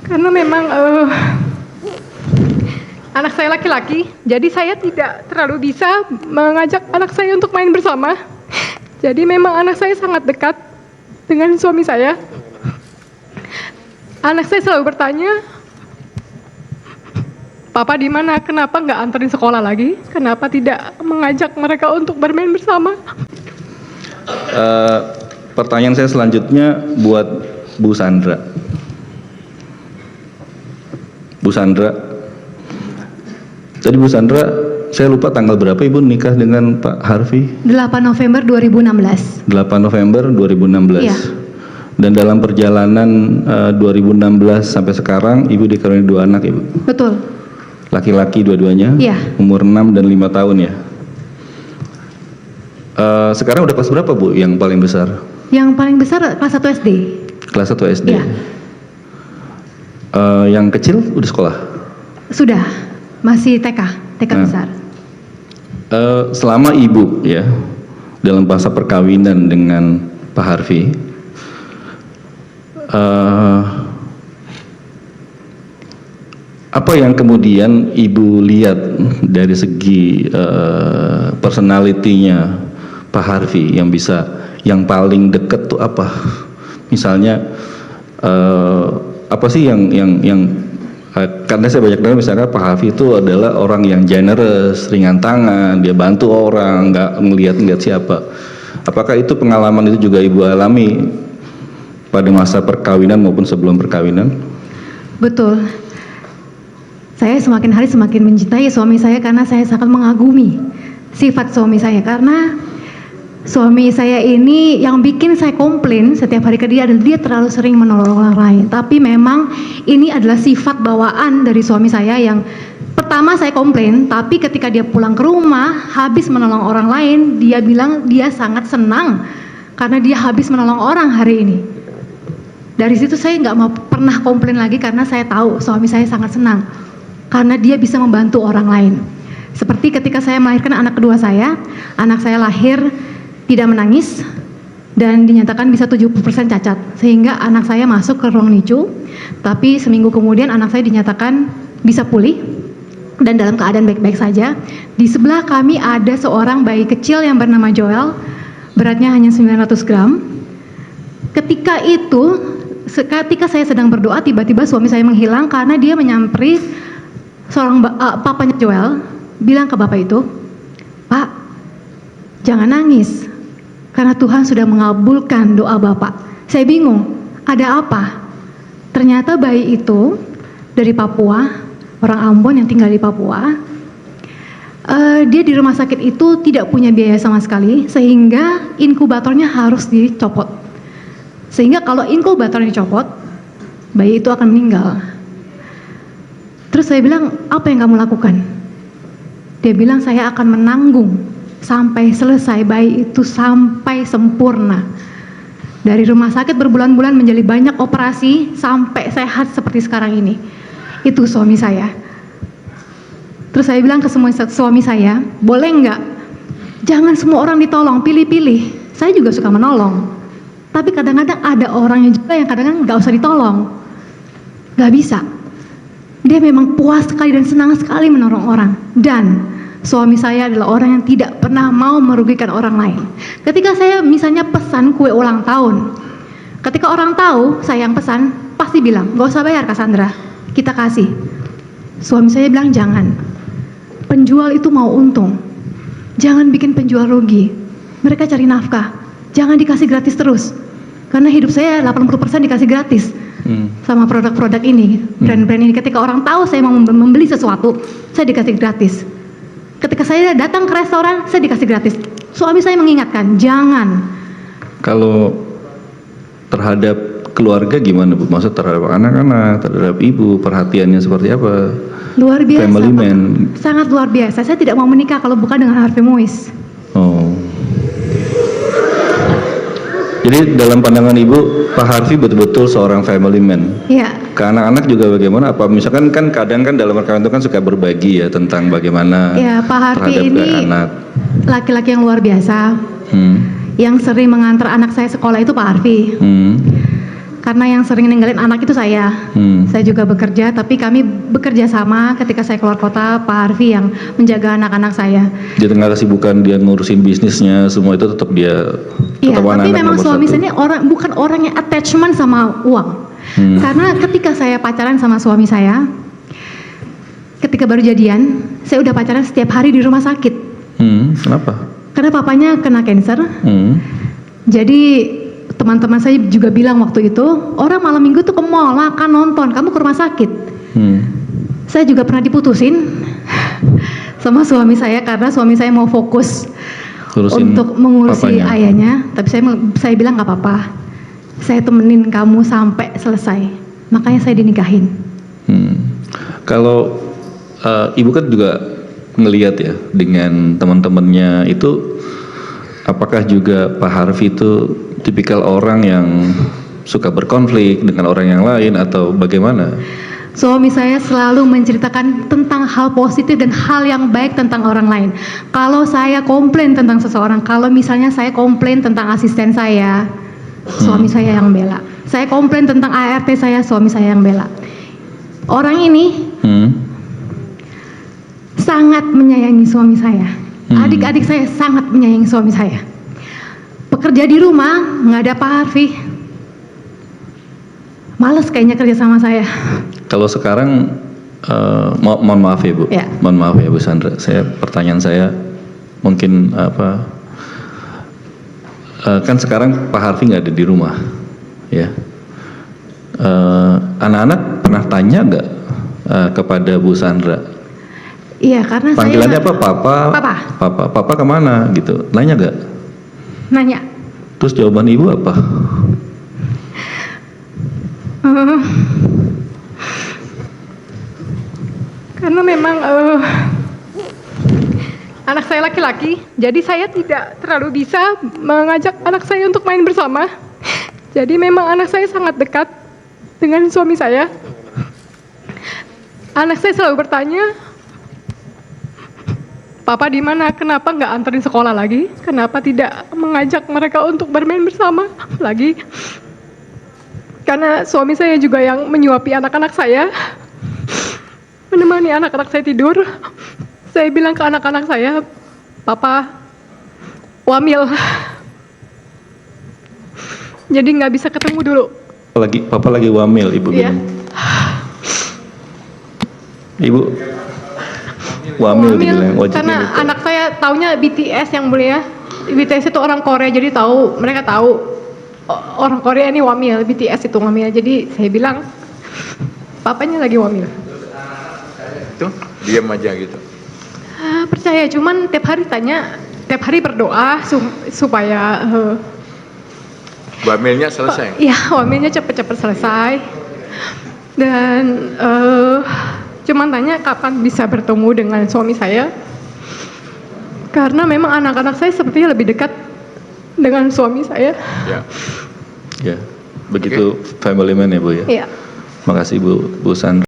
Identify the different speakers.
Speaker 1: Karena memang anak saya laki-laki, jadi saya tidak terlalu bisa mengajak anak saya untuk main bersama. Jadi memang anak saya sangat dekat dengan suami saya. Anak saya selalu bertanya, "Papa di mana? Kenapa nggak anterin sekolah lagi? Kenapa tidak mengajak mereka untuk bermain bersama?"
Speaker 2: Pertanyaan saya selanjutnya buat Bu Sandra. Bu Sandra, tadi Bu Sandra, saya lupa tanggal berapa Ibu nikah dengan Pak Harvey?
Speaker 3: 8 November 2016.
Speaker 2: 8 November 2016.
Speaker 3: Iya.
Speaker 2: Dan dalam perjalanan 2016 sampai sekarang Ibu dikaruniai 2 anak Ibu?
Speaker 3: Betul.
Speaker 2: Laki-laki dua-duanya?
Speaker 3: Iya.
Speaker 2: Umur 6 dan 5 tahun ya? Sekarang udah kelas berapa Bu yang paling besar?
Speaker 3: Yang paling besar kelas 1 SD.
Speaker 2: Kelas 1 SD?
Speaker 3: Iya.
Speaker 2: Yang kecil udah sekolah?
Speaker 3: Sudah, masih TK besar.
Speaker 2: Selama Ibu ya dalam masa perkawinan dengan Pak Harvey, apa yang kemudian Ibu lihat dari segi personalitinya Pak Harvey yang paling deket tuh apa? Misalnya apa sih yang karena saya banyak dengar misalnya Pak Harvey itu adalah orang yang generous, ringan tangan, dia bantu orang, nggak ngelihat siapa. Apakah itu pengalaman itu juga Ibu alami pada masa perkawinan maupun sebelum perkawinan?
Speaker 3: Betul. Saya semakin hari semakin mencintai suami saya karena saya sangat mengagumi sifat suami saya. Karena suami saya ini yang bikin saya komplain setiap hari ke dia adalah dia terlalu sering menolong orang lain. Tapi memang ini adalah sifat bawaan dari suami saya yang pertama saya komplain, tapi ketika dia pulang ke rumah habis menolong orang lain, dia bilang dia sangat senang karena dia habis menolong orang hari ini. Dari situ saya nggak mau pernah komplain lagi karena saya tahu suami saya sangat senang karena dia bisa membantu orang lain. Seperti ketika saya melahirkan anak kedua saya, anak saya lahir tidak menangis dan dinyatakan bisa 70% cacat, sehingga anak saya masuk ke ruang NICU, tapi seminggu kemudian anak saya dinyatakan bisa pulih dan dalam keadaan baik-baik saja. Di sebelah kami ada seorang bayi kecil yang bernama Joel, beratnya hanya 900 gram. Ketika saya sedang berdoa, tiba-tiba suami saya menghilang karena dia menyamperi seorang papanya Joel, bilang ke bapak itu, "Pak, jangan nangis, karena Tuhan sudah mengabulkan doa Bapak." Saya bingung, ada apa? Ternyata bayi itu dari Papua, orang Ambon yang tinggal di Papua. Dia di rumah sakit itu tidak punya biaya sama sekali, sehingga inkubatornya harus dicopot. Sehingga kalau inkubatornya dicopot, bayi itu akan meninggal. Terus saya bilang, "Apa yang kamu lakukan?" Dia bilang, "Saya akan menanggung sampai selesai bayi itu sampai sempurna." Dari rumah sakit berbulan-bulan menjadi banyak operasi sampai sehat seperti sekarang ini. Itu suami saya. Terus saya bilang ke semua suami saya, "Boleh enggak? Jangan semua orang ditolong, pilih-pilih. Saya juga suka menolong. Tapi kadang-kadang ada orangnya juga yang kadang-kadang nggak usah ditolong. Nggak bisa. Dia memang puas sekali dan senang sekali menolong orang. Dan suami saya adalah orang yang tidak pernah mau merugikan orang lain. Ketika saya misalnya pesan kue ulang tahun, ketika orang tahu saya yang pesan, pasti bilang, "Gak usah bayar Cassandra, kita kasih." Suami saya bilang, "Jangan. Penjual itu mau untung. Jangan bikin penjual rugi. Mereka cari nafkah. Jangan dikasih gratis terus. Karena hidup saya 80% dikasih gratis sama produk-produk ini, brand-brand ini. Ketika orang tahu saya mau membeli sesuatu, saya dikasih gratis. Ketika saya datang ke restoran, saya dikasih gratis." Suami saya mengingatkan, jangan.
Speaker 2: Kalau terhadap keluarga gimana Bu? Maksud terhadap anak-anak, terhadap ibu, perhatiannya seperti apa?
Speaker 3: Luar biasa,
Speaker 2: Family
Speaker 3: Pak.
Speaker 2: man.
Speaker 3: Sangat luar biasa. Saya tidak mau menikah kalau bukan dengan Harvey Muiz.
Speaker 2: Oh. Jadi dalam pandangan Ibu, Pak Harvey betul-betul seorang family man.
Speaker 3: Iya.
Speaker 2: Ke anak-anak juga bagaimana? Apa misalkan kan kadang kan dalam perkawinan itu kan suka berbagi ya tentang bagaimana
Speaker 3: Ya, Pak Harvey
Speaker 2: terhadap
Speaker 3: ini
Speaker 2: anak.
Speaker 3: laki-laki yang luar biasa. Yang sering mengantar anak saya sekolah itu Pak Harvey. karena yang sering ninggalin anak itu saya. Saya juga bekerja, tapi kami bekerja sama ketika saya keluar kota, Pak Harvey yang menjaga anak-anak saya.
Speaker 2: Di tengah kesibukan dia ngurusin bisnisnya, semua itu tetap dia.
Speaker 3: Iya,
Speaker 2: tetap
Speaker 3: tapi
Speaker 2: anak-anak
Speaker 3: memang
Speaker 2: nomor
Speaker 3: suami
Speaker 2: satu.
Speaker 3: saya ini bukan orang yang attachment sama uang. Karena ketika saya pacaran sama suami saya, ketika baru jadian, saya udah pacaran setiap hari di rumah sakit.
Speaker 2: Kenapa?
Speaker 3: Karena papanya kena cancer. Jadi teman-teman saya juga bilang waktu itu, orang malam minggu tuh ke mall, makan, nonton, kamu ke rumah sakit. Saya juga pernah diputusin sama suami saya karena suami saya mau fokus
Speaker 2: Ngurusin
Speaker 3: untuk mengurusi
Speaker 2: papanya.
Speaker 3: ayahnya, tapi saya bilang nggak apa-apa, saya temenin kamu sampai selesai. Makanya saya dinikahin.
Speaker 2: Kalau ibu kan juga ngelihat ya dengan teman-temannya itu, apakah juga Pak Harvey itu tipikal orang yang suka berkonflik dengan orang yang lain atau bagaimana?
Speaker 3: Suami saya selalu menceritakan tentang hal positif dan hal yang baik tentang orang lain. Kalau saya komplain tentang seseorang, kalau misalnya saya komplain tentang asisten saya, suami saya yang bela. Saya komplain tentang ART saya, suami saya yang bela. Orang ini sangat menyayangi suami saya. Adik-adik saya sangat menyayangi suami saya. Pekerja di rumah, nggak ada Pak Harvey. Males kayaknya kerja sama saya.
Speaker 2: Kalau sekarang, mohon maaf ya Bu,
Speaker 3: Ya.
Speaker 2: mohon maaf ya Bu Sandra, pertanyaan saya mungkin apa, kan sekarang Pak Harvey nggak ada di rumah, ya. Anak-anak pernah tanya nggak kepada Bu Sandra?
Speaker 3: Iya, karena
Speaker 2: Panggilannya
Speaker 3: saya
Speaker 2: apa? Papa. Papa kemana gitu? Nanya nggak?
Speaker 3: nanya.
Speaker 2: Terus jawaban ibu apa?
Speaker 1: Karena memang anak saya laki-laki, jadi saya tidak terlalu bisa mengajak anak saya untuk main bersama. Jadi memang anak saya sangat dekat dengan suami saya. Anak saya selalu bertanya, Papa di mana? Kenapa nggak anterin sekolah lagi? Kenapa tidak mengajak mereka untuk bermain bersama lagi? Karena suami saya juga yang menyuapi anak-anak saya, menemani anak-anak saya tidur. Saya bilang ke anak-anak saya, Papa wamil, jadi nggak bisa ketemu dulu.
Speaker 2: Papa lagi wamil, ibu
Speaker 1: Iya.
Speaker 2: bilang. Ibu wamil dibilang.
Speaker 1: Karena anak saya taunya BTS yang mulia. BTS itu orang Korea, jadi mereka tahu orang Korea ini wamil, BTS itu wamil. Jadi saya bilang, papanya lagi wamil.
Speaker 4: Tuh, diam aja gitu.
Speaker 1: Percaya, cuman tiap hari tanya, tiap hari berdoa supaya
Speaker 4: Wamilnya selesai.
Speaker 1: ya wamilnya cepet-cepet selesai. Dan cuman tanya kapan bisa bertemu dengan suami saya. Karena memang anak-anak saya sepertinya lebih dekat dengan suami saya.
Speaker 4: Ya.
Speaker 2: Ya, begitu family man ya Bu ya.
Speaker 1: Iya.
Speaker 2: Makasih Bu Sandra.